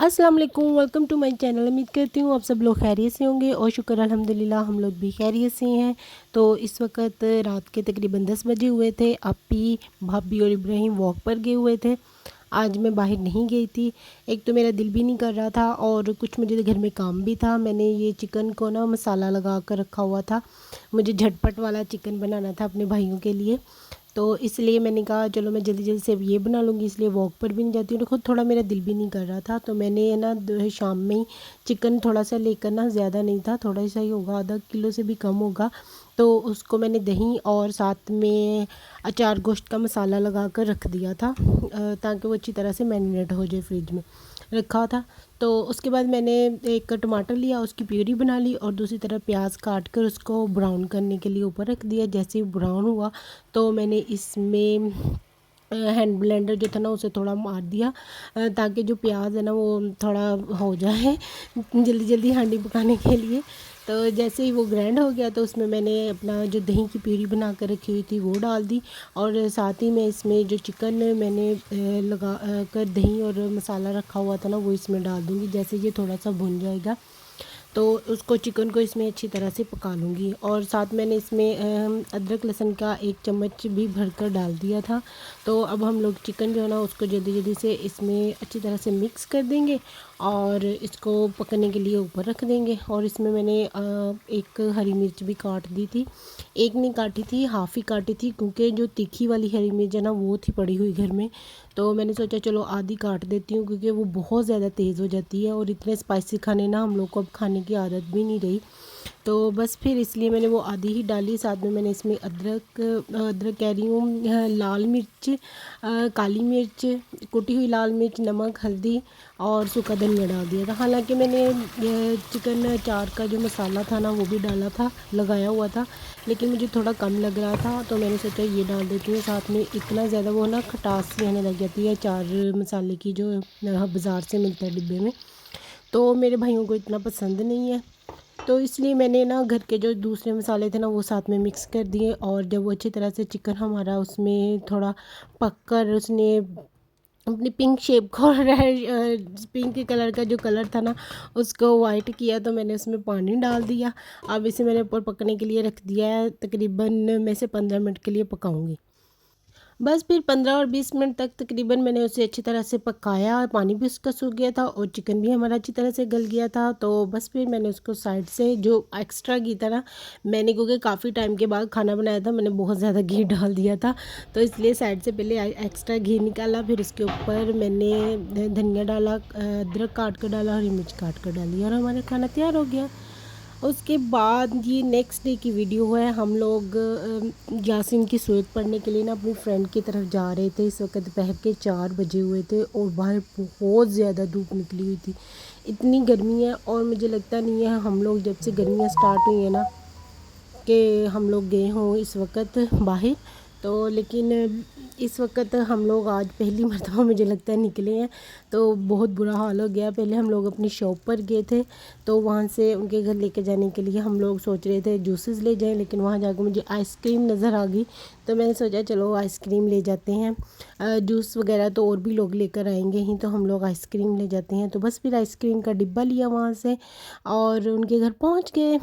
अस्सलाम वालेकुम, welcome to my channel. उम्मीद करती हूँ आप सब लोग खैरियत से होंगे और शुक्र अल्हम्दुलिल्लाह हम लोग भी खैरियत से हैं। तो इस वक्त रात के तकरीबन 10 बजे हुए थे। अपी, भाभी और इब्राहिम वॉक पर गए हुए थे। आज मैं बाहर नहीं गई थी। एक तो मेरा दिल भी नहीं कर रहा था और कुछ मुझे घर में काम भी था। मैंने ये चिकन को ना मसाला लगा कर रखा हुआ था। मुझे झटपट वाला चिकन बनाना था अपने भाइयों के लिए। तो इसलिए मैंने कहा चलो मैं जल्दी जल्दी से अब ये बना लूँगी, इसलिए वॉक पर भी नहीं जाती हूँ। तो खुद थोड़ा मेरा दिल भी नहीं कर रहा था, तो मैंने ना शाम में ही चिकन थोड़ा सा लेकर, ना ज़्यादा नहीं था, थोड़ा सा ही होगा, आधा किलो से भी कम होगा। तो उसको मैंने दही और साथ में अचार गोश्त का मसाला लगा कर रख दिया था, ताकि वो अच्छी तरह से मैरिनेट हो जाए, फ्रिज में रखा था। तो उसके बाद मैंने एक टमाटर लिया, उसकी प्यूरी बना ली और दूसरी तरफ प्याज काट कर उसको ब्राउन करने के लिए ऊपर रख दिया। जैसे ही ब्राउन हुआ तो मैंने इसमें हैंड ब्लेंडर जो था ना उसे थोड़ा मार दिया, ताकि जो प्याज है ना वो थोड़ा हो जाए जल्दी जल्दी हांडी पकाने के लिए। तो जैसे ही वो ग्राइंड हो गया तो उसमें मैंने अपना जो दही की प्यूरी बना कर रखी हुई थी वो डाल दी, और साथ ही मैं इसमें जो चिकन मैंने लगा कर दही और मसाला रखा हुआ था ना वो इसमें डाल दूँगी। जैसे ये थोड़ा सा भुन जाएगा तो उसको, चिकन को इसमें अच्छी तरह से पका लूँगी। और साथ मैंने इसमें अदरक लहसुन का 1 चम्मच भी भरकर डाल दिया था। तो अब हम लोग चिकन जो है ना उसको जल्दी जल्दी से इसमें अच्छी तरह से मिक्स कर देंगे और इसको पकने के लिए ऊपर रख देंगे। और इसमें मैंने एक हरी मिर्च भी काट दी थी, एक नहीं काटी थी, हाफ़ ही काटी थी, क्योंकि जो तीखी वाली हरी मिर्च है ना वो थी पड़ी हुई घर में। तो मैंने सोचा चलो आधी काट देती हूँ, क्योंकि वो बहुत ज़्यादा तेज़ हो जाती है और इतने स्पाइसी खाने ना हम लोग को अब खाने की आदत भी नहीं रही। तो बस फिर इसलिए मैंने वो आधी ही डाली। साथ में मैंने इसमें अदरक अदरक कह रही हूँ, लाल मिर्च, काली मिर्च, कुटी हुई लाल मिर्च, नमक, हल्दी और सूखा धनिया डाल दिया था। हालांकि मैंने चिकन चार का जो मसाला था ना वो भी डाला था, लगाया हुआ था, लेकिन मुझे थोड़ा कम लग रहा था तो मैंने सोचा ये डाल देती हूँ। साथ में इतना ज़्यादा वो ना खटास सी आने लग जाती है चार मसाले की, जो बाज़ार से मिलता है डिब्बे में, तो मेरे भाइयों को इतना पसंद नहीं है। तो इसलिए मैंने ना घर के जो दूसरे मसाले थे ना वो साथ में मिक्स कर दिए, और जब वो अच्छी तरह से चिकन हमारा उसमें थोड़ा पक कर उसने अपनी पिंक शेप को पिंक कलर का जो कलर था ना उसको वाइट किया, तो मैंने उसमें पानी डाल दिया। अब इसे मैंने ऊपर पकने के लिए रख दिया है। तकरीबन मैं से 15 मिनट के लिए पकाऊंगी। बस फिर 15 और 20 मिनट तक तकरीबन मैंने उसे अच्छी तरह से पकाया, और पानी भी उसका सूख गया था और चिकन भी हमारा अच्छी तरह से गल गया था। तो बस फिर मैंने उसको साइड से जो एक्स्ट्रा घी था ना, मैंने क्योंकि काफ़ी टाइम के बाद खाना बनाया था, मैंने बहुत ज़्यादा घी डाल दिया था, तो इसलिए साइड से पहले एक्स्ट्रा घी निकाला, फिर उसके ऊपर मैंने धनिया डाला, अदरक काट कर डाला, हरी मिर्च काट कर डाली, और हमारा खाना तैयार हो गया। उसके बाद ये नेक्स्ट डे की वीडियो है। हम लोग यासीन की सूरत पढ़ने के लिए ना अपनी फ्रेंड की तरफ जा रहे थे। इस वक्त दोपहर के 4 बजे हुए थे और बाहर बहुत ज़्यादा धूप निकली हुई थी, इतनी गर्मी है। और मुझे लगता नहीं है हम लोग जब से गर्मियाँ स्टार्ट हुई है ना कि हम लोग गए हों इस वक्त बाहर। तो लेकिन इस वक्त हम लोग आज पहली मरतबा मुझे लगता है निकले हैं, तो बहुत बुरा हाल हो गया। पहले हम लोग अपनी शॉप पर गए थे, तो वहाँ से उनके घर लेके जाने के लिए हम लोग सोच रहे थे जूसेस ले जाएं, लेकिन वहाँ जाकर मुझे आइसक्रीम नज़र आ गई, तो मैंने सोचा चलो आइसक्रीम ले जाते हैं। जूस वगैरह तो और भी लोग लेकर आएंगे ही, तो हम लोग आइसक्रीम ले जाते हैं। तो बस फिर आइसक्रीम का डिब्बा लिया वहाँ से और उनके घर पहुँच गए।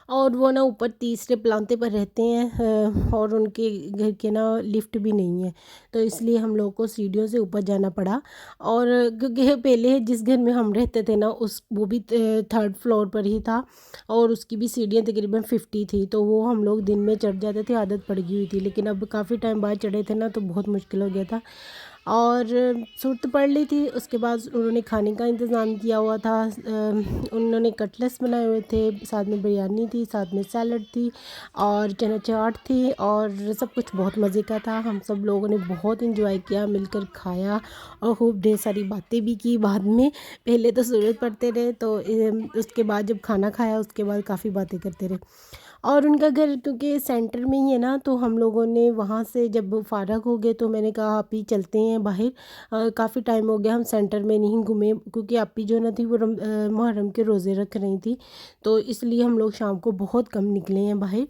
और वो ना ऊपर तीसरे प्लांते पर रहते हैं, और उनके घर के ना लिफ्ट भी नहीं है, तो इसलिए हम लोग को सीढ़ियों से ऊपर जाना पड़ा। और क्योंकि पहले जिस घर में हम रहते थे ना उस वो भी 3rd फ्लोर पर ही था, और उसकी भी सीढ़ियाँ तकरीबन 50 थी, तो वो हम लोग दिन में चढ़ जाते थे, आदत पड़ गई हुई थी, लेकिन अब काफ़ी टाइम बाद चढ़े थे ना तो बहुत मुश्किल हो गया था। और सूरत पड़ ली थी। उसके बाद उन्होंने खाने का इंतज़ाम किया हुआ था। उन्होंने कटलेट्स बनाए हुए थे, साथ में बिरयानी थी, साथ में सैलड थी और चना चाट थी, और सब कुछ बहुत मज़े का था। हम सब लोगों ने बहुत इंजॉय किया, मिलकर खाया और खूब ढेर सारी बातें भी की बाद में। पहले तो सूरत पड़ते रहे, तो उसके बाद जब खाना खाया उसके बाद काफ़ी बातें करते रहे। और उनका घर क्योंकि सेंटर में ही है ना, तो हम लोगों ने वहाँ से जब फ़ारग हो गए तो मैंने कहा आप ही चलते हैं बाहर। काफ़ी टाइम हो गया हम सेंटर में नहीं घूमे, क्योंकि आपी जो ना थी वो मुहर्रम के रोज़े रख रही थी, तो इसलिए हम लोग शाम को बहुत कम निकले हैं बाहर।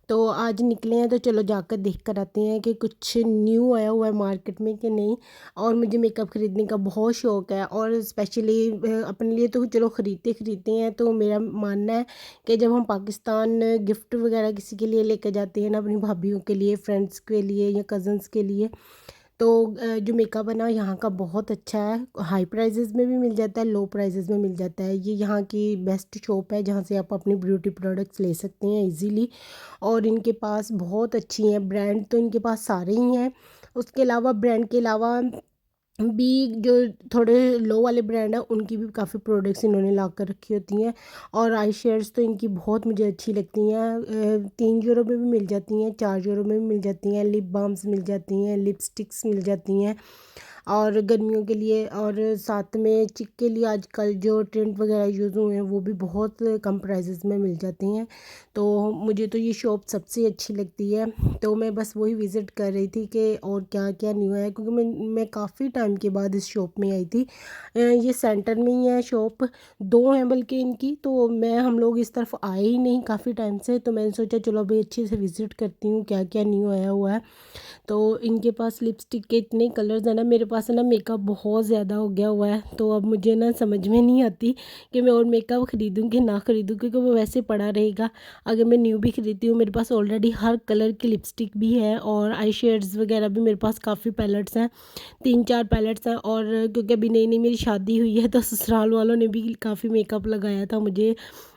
तो आज निकले हैं तो चलो जाकर देख कर आते हैं कि कुछ न्यू आया हुआ है मार्केट में कि नहीं। और मुझे मेकअप ख़रीदने का बहुत शौक़ है और स्पेशली अपने लिए तो चलो ख़रीदते हैं। तो मेरा मानना है कि जब हम पाकिस्तान गिफ्ट वगैरह किसी के लिए लेकर जाते हैं ना, अपनी भाभीयों के लिए, फ्रेंड्स के लिए या कज़न्स के लिए, तो जो मेकअप है ना यहाँ का बहुत अच्छा है। हाई प्राइजेज़ में भी मिल जाता है, लो प्राइजेज़ में मिल जाता है। ये यहाँ की बेस्ट शॉप है जहाँ से आप अपनी ब्यूटी प्रोडक्ट्स ले सकते हैं इजीली। और इनके पास बहुत अच्छी हैं ब्रांड, तो इनके पास सारे ही हैं। उसके अलावा ब्रांड के अलावा भी जो थोड़े लो वाले ब्रांड हैं उनकी भी काफ़ी प्रोडक्ट्स इन्होंने ला कर रखी होती हैं। और आई शेड्स तो इनकी बहुत मुझे अच्छी लगती हैं। 3 यूरो में भी मिल जाती हैं, 4 यूरो में भी मिल जाती हैं। लिप बाम्स मिल जाती हैं, लिपस्टिक्स मिल जाती हैं और गर्मियों के लिए। और साथ में चिक के लिए आजकल जो टेंट वगैरह यूज़ हुए हैं वो भी बहुत कम प्राइसेस में मिल जाती हैं। तो मुझे तो ये शॉप सबसे अच्छी लगती है। तो मैं बस वही विज़िट कर रही थी कि और क्या क्या न्यू है, क्योंकि मैं काफ़ी टाइम के बाद इस शॉप में आई थी। ये सेंटर में ही है शॉप, 2 हैं बल्कि इनकी। तो हम लोग इस तरफ आए ही नहीं काफ़ी टाइम से, तो मैंने सोचा चलो अभी अच्छे से विज़िट करती हूँ क्या क्या न्यू आया हुआ है। तो इनके पास लिपस्टिक के इतने कलर्स हैं ना, मेरे पास है ना मेकअप बहुत ज़्यादा हो गया हुआ है। तो अब मुझे ना समझ में नहीं आती कि मैं और मेकअप ख़रीदूँ कि ना ख़रीदूँ, क्योंकि वो वैसे पड़ा रहेगा। अगर मैं न्यू भी ख़रीदती हूँ, मेरे पास ऑलरेडी हर कलर की लिपस्टिक भी है और आई शेड्स वगैरह भी मेरे पास काफ़ी पैलेट्स हैं, 3-4 पैलेट्स हैं। और क्योंकि अभी नई-नई मेरी शादी हुई है तो ससुराल वालों ने भी काफ़ी मेकअप लगाया था मुझे,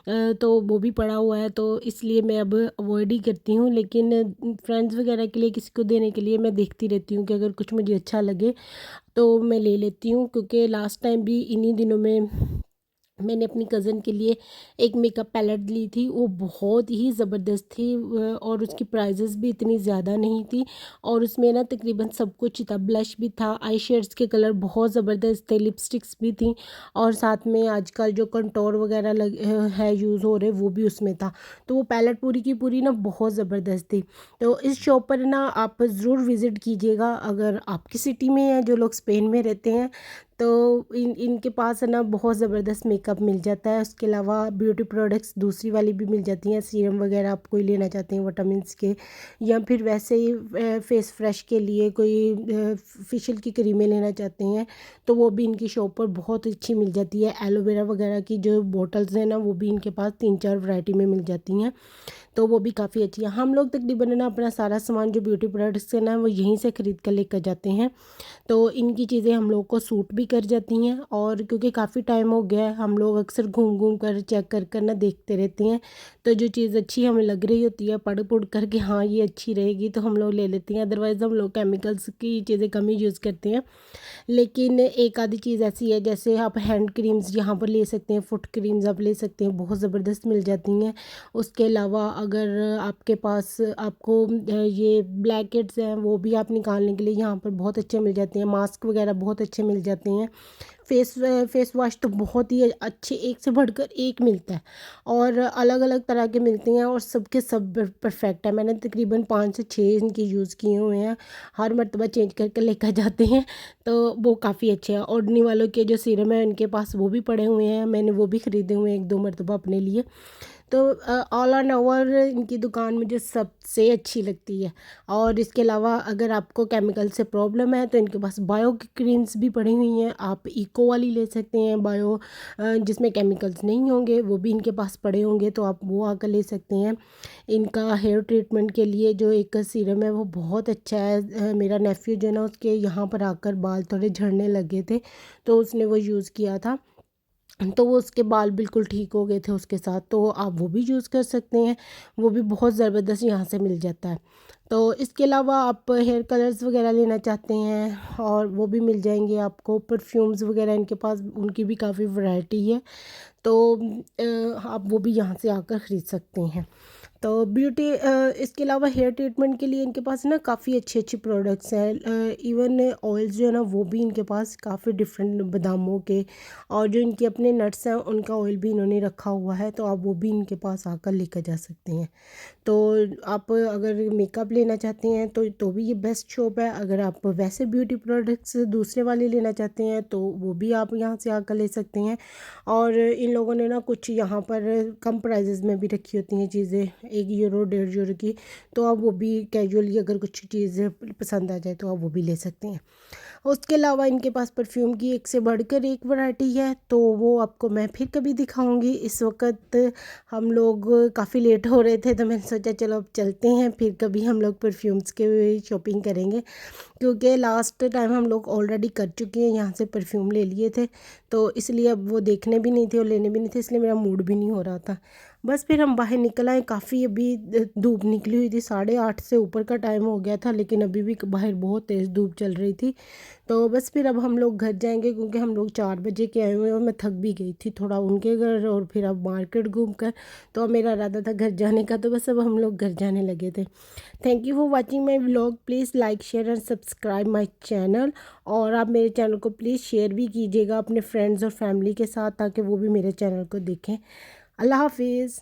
तो वो भी पड़ा हुआ है, तो इसलिए मैं अब अवॉइड ही करती हूँ। लेकिन फ्रेंड्स वगैरह के लिए, किसी को देने के लिए मैं देखती रहती हूँ कि अगर कुछ मुझे अच्छा लगे तो मैं ले लेती हूँ। क्योंकि लास्ट टाइम भी इन्हीं दिनों में मैंने अपनी कज़न के लिए एक मेकअप पैलेट ली थी, वो बहुत ही ज़बरदस्त थी और उसकी प्राइजेज़ भी इतनी ज़्यादा नहीं थी। और उसमें ना तकरीबन सब कुछ था, ब्लश भी था, आई शेड्स के कलर बहुत ज़बरदस्त थे, लिपस्टिक्स भी थी और साथ में आजकल जो कंटोर वगैरह है यूज़ हो रहे, वो भी उसमें था। तो वो पैलेट पूरी की पूरी ना बहुत ज़बरदस्त थी। तो इस शॉप पर ना आप ज़रूर विज़िट कीजिएगा अगर आपकी सिटी में है, जो लोग स्पेन में रहते हैं। तो इनके पास है ना बहुत ज़बरदस्त मेकअप मिल जाता है। उसके अलावा ब्यूटी प्रोडक्ट्स दूसरी वाली भी मिल जाती हैं, सीरम वगैरह आप कोई लेना चाहते हैं विटामिन्स के, या फिर वैसे ही फेस फ्रेश के लिए कोई फेशियल की क्रीमें लेना चाहते हैं, तो वो भी इनकी शॉप पर बहुत अच्छी मिल जाती है। एलोवेरा वगैरह की जो बॉटल्स हैं ना, वो भी इनके पास 3-4 वैरायटी में मिल जाती हैं, तो वो भी काफ़ी अच्छी है। हम लोग तकरीबन ना अपना सारा सामान जो ब्यूटी प्रोडक्ट्स है ना, वो यहीं से ख़रीद कर लेकर जाते हैं। तो इनकी चीज़ें हम लोग को सूट भी कर जाती हैं। और क्योंकि काफ़ी टाइम हो गया है, हम लोग अक्सर घूम घूम कर चेक कर ना देखते रहते हैं। तो जो चीज़ अच्छी हमें लग रही होती है, पढ़ पुढ़ कर के हाँ ये अच्छी रहेगी, तो हम लोग ले लेते हैं। अदरवाइज़ हम लोग केमिकल्स की चीज़ें कम ही यूज़ करते हैं। लेकिन एक आधी चीज़ ऐसी है, जैसे आप हैंड क्रीम्स यहाँ पर ले सकते हैं, फुट क्रीम्स आप ले सकते हैं, बहुत ज़बरदस्त मिल जाती हैं। उसके अलावा अगर आपके पास आपको ये ब्लैकेट्स हैं, वो भी आप निकालने के लिए यहाँ पर बहुत अच्छे मिल जाते हैं। मास्क वगैरह बहुत अच्छे मिल जाते हैं। फेस वॉश तो बहुत ही अच्छे, एक से बढ़कर एक मिलता है और अलग अलग तरह के मिलते हैं और सबके सब परफेक्ट है। मैंने तकरीबन 5 से 6 इनके यूज़ किए हुए हैं, हर मर्तबा चेंज करके लेकर जाते हैं, तो वो काफ़ी अच्छे हैं। ओडनी वालों के जो सीरम है उनके पास वो भी पड़े हुए हैं, मैंने वो भी ख़रीदे हुए हैं 1-2 मरतबा अपने लिए। तो ऑल एंड ओवर इनकी दुकान मुझे सबसे अच्छी लगती है। और इसके अलावा अगर आपको केमिकल से प्रॉब्लम है तो इनके पास बायो की क्रीम्स भी पड़ी हुई हैं, आप इको वाली ले सकते हैं, बायो जिसमें केमिकल्स नहीं होंगे, वो भी इनके पास पड़े होंगे, तो आप वो आकर ले सकते हैं। इनका हेयर ट्रीटमेंट के लिए जो एक सीरम है वो बहुत अच्छा है। मेरा नेफ्यू जो है ना, उसके यहाँ पर आकर बाल थोड़े झड़ने लगे थे, तो उसने वो यूज़ किया था, तो वो उसके बाल बिल्कुल ठीक हो गए थे उसके साथ, तो आप वो भी यूज़ कर सकते हैं। वो भी बहुत ज़बरदस्त यहाँ से मिल जाता है। तो इसके अलावा आप हेयर कलर्स वगैरह लेना चाहते हैं और वो भी मिल जाएंगे आपको। परफ्यूम्स वगैरह इनके पास, उनकी भी काफ़ी वैरायटी है, तो आप वो भी यहाँ से आकर ख़रीद सकते हैं। तो इसके अलावा हेयर ट्रीटमेंट के लिए इनके पास ना काफ़ी अच्छी अच्छी प्रोडक्ट्स हैं। इवन ऑयल्स जो है ना, वो भी इनके पास काफ़ी डिफरेंट बादामों के, और जो इनके अपने नट्स हैं उनका ऑयल भी इन्होंने रखा हुआ है, तो आप वो भी इनके पास आकर लेकर जा सकते हैं। तो आप अगर मेकअप लेना चाहते हैं तो भी ये बेस्ट शॉप है। अगर आप वैसे ब्यूटी प्रोडक्ट्स दूसरे वाले लेना चाहते हैं तो वो भी आप यहाँ से आकर ले सकते हैं। और इन लोगों ने ना कुछ यहाँ पर कम प्राइजेज़ में भी रखी होती हैं चीज़ें। €1 €1.5 की, तो आप वो भी कैजुअली अगर कुछ चीज़ पसंद आ जाए तो आप वो भी ले सकते हैं। उसके अलावा इनके पास परफ्यूम की एक से बढ़कर एक वैरायटी है, तो वो आपको मैं फिर कभी दिखाऊंगी। इस वक्त हम लोग काफ़ी लेट हो रहे थे, तो मैंने सोचा चलो अब चलते हैं, फिर कभी हम लोग परफ्यूम्स के शॉपिंग करेंगे, क्योंकि लास्ट टाइम हम लोग ऑलरेडी कर चुके हैं, यहाँ से परफ्यूम ले लिए थे, तो इसलिए अब वो देखने भी नहीं थे और लेने भी नहीं थे, इसलिए मेरा मूड भी नहीं हो रहा था। बस फिर हम बाहर निकल आए, काफ़ी अभी धूप निकली हुई थी, 8:30 से ऊपर का टाइम हो गया था, लेकिन अभी भी बाहर बहुत तेज़ धूप चल रही थी। तो बस फिर अब हम लोग घर जाएंगे, क्योंकि हम लोग 4 बजे के आए हुए हैं और मैं थक भी गई थी थोड़ा उनके घर और फिर अब मार्केट घूम कर। तो अब मेरा इरादा था घर जाने का, तो बस अब हम लोग घर जाने लगे थे। Thank you for watching my vlog. Please like share and subscribe my channel. और आप मेरे चैनल को प्लीज़ शेयर भी कीजिएगा अपने फ्रेंड्स और फैमिली के साथ, ताकि वो भी मेरे चैनल को देखें। अल्लाह हाफिज़।